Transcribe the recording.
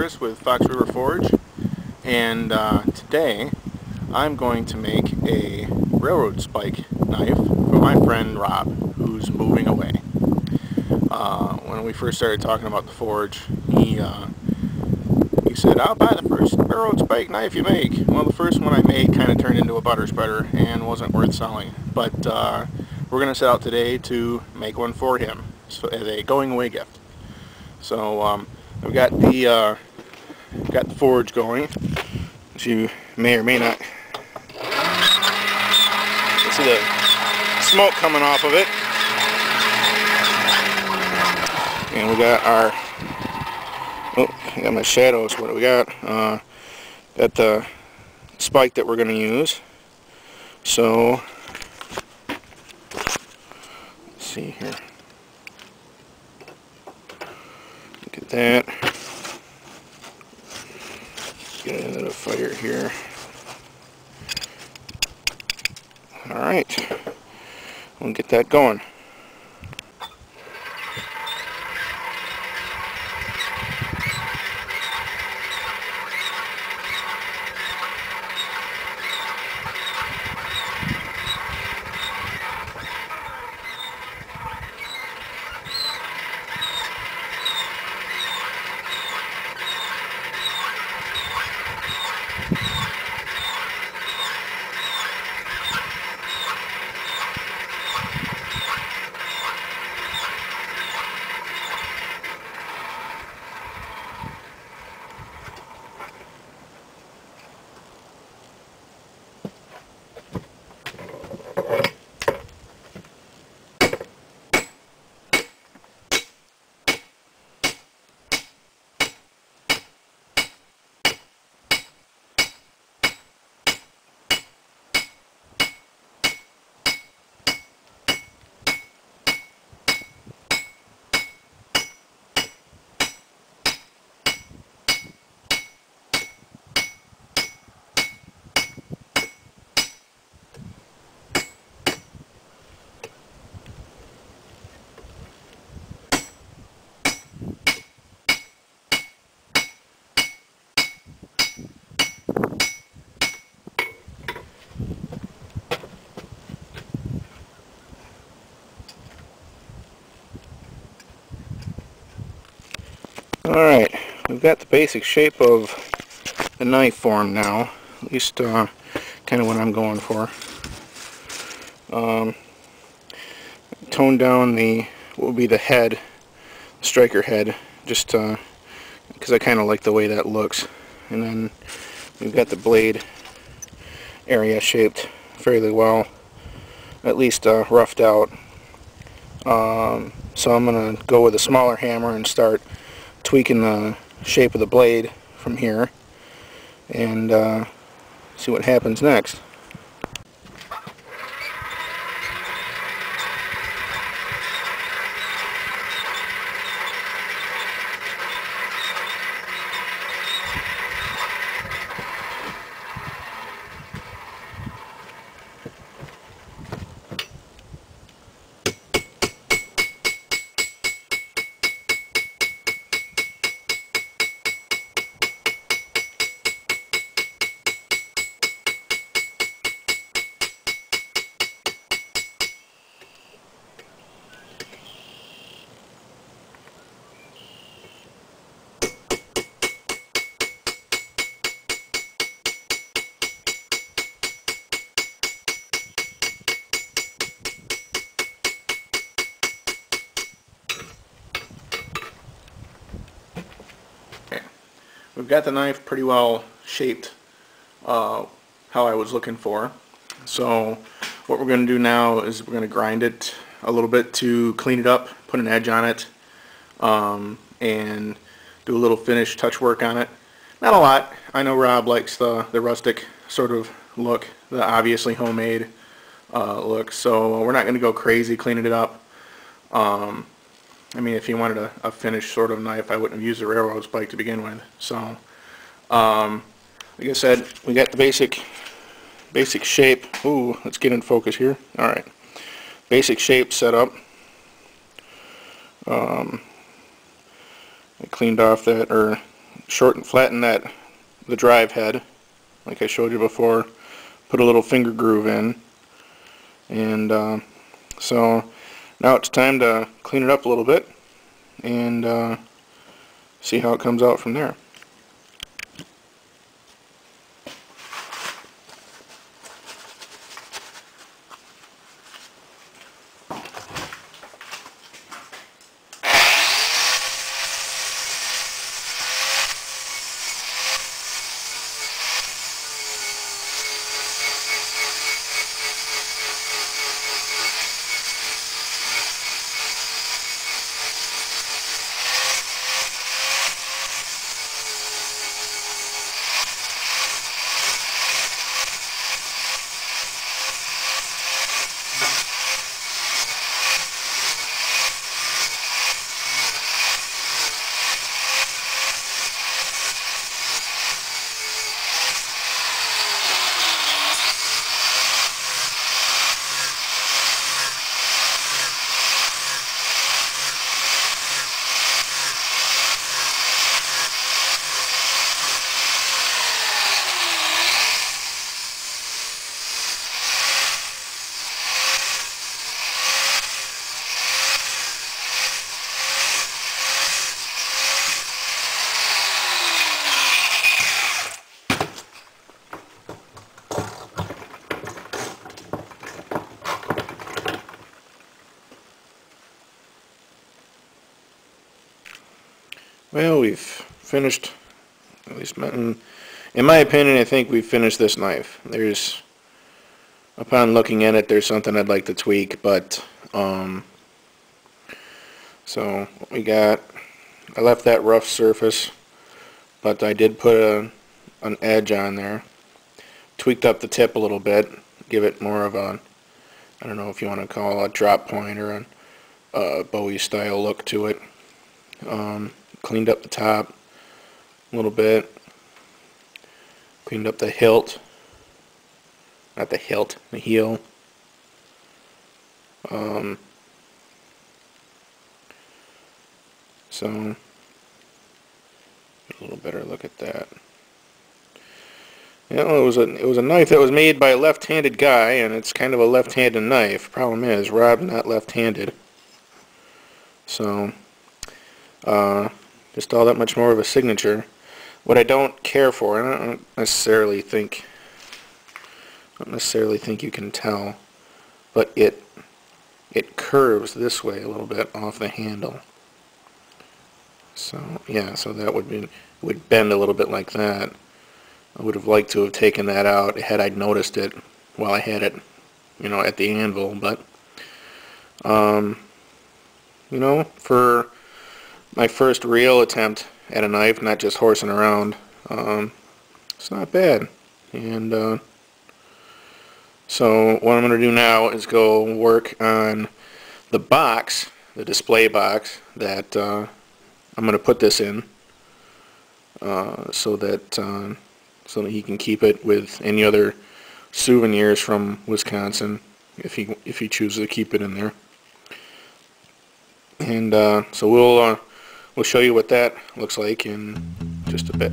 Chris with Fox River Forge, and today I'm going to make a railroad spike knife for my friend Rob, who's moving away. When we first started talking about the forge, he said, "I'll buy the first railroad spike knife you make." Well, the first one I made kind of turned into a butter spreader and wasn't worth selling, but we're going to set out today to make one for him as a going away gift. So I've got the forge going, as you may or may not see the smoke coming off of it. And we got our, I got my shadows. What do we got? Got the spike that we're going to use. So let's see here. Look at that. Get it into the fire here. Alright, we'll get that going. Alright, we've got the basic shape of the knife form now, at least kind of what I'm going for. Tone down what will be the head, striker head, just because I kind of like the way that looks. And then we've got the blade area shaped fairly well, at least roughed out. So I'm going to go with a smaller hammer and start tweaking the shape of the blade from here and see what happens next. We've got the knife pretty well shaped how I was looking for. So what we're going to do now is we're going to grind it a little bit to clean it up, put an edge on it, and do a little finish touch work on it. Not a lot. I know Rob likes the rustic sort of look, the obviously homemade look, so we're not going to go crazy cleaning it up. I mean, if he wanted a finished sort of knife, I wouldn't have used a railroad spike to begin with. So, like I said, we got the basic shape. Ooh, let's get in focus here. All right, basic shape set up. I cleaned off that, or flatten the drive head, like I showed you before. Put a little finger groove in, and so now it's time to clean it up a little bit and see how it comes out from there. Well, we've finished, at least in my opinion, I think we've finished this knife. Upon looking at it, there's something I'd like to tweak, but, so what we got, I left that rough surface, but I did put an edge on there. Tweaked up the tip a little bit, give it more of a, I don't know if you want to call it a drop point or a Bowie style look to it. Cleaned up the top a little bit. Cleaned up the hilt. Not the hilt, the heel. So, get a little better look at that. Yeah, well, it was a knife that was made by a left-handed guy, and it's kind of a left-handed knife. Problem is, Rob's not left-handed. So, just all that much more of a signature. What I don't care for, and I don't necessarily think you can tell, but it curves this way a little bit off the handle. So yeah, so that would bend a little bit like that. I would have liked to have taken that out had I noticed it while I had it, at the anvil. But for my first real attempt at a knife, not just horsing around, it's not bad. And so what I'm going to do now is go work on the box, the display box that I'm going to put this in, so that he can keep it with any other souvenirs from Wisconsin, if he chooses to keep it in there. And so we'll show you what that looks like in just a bit.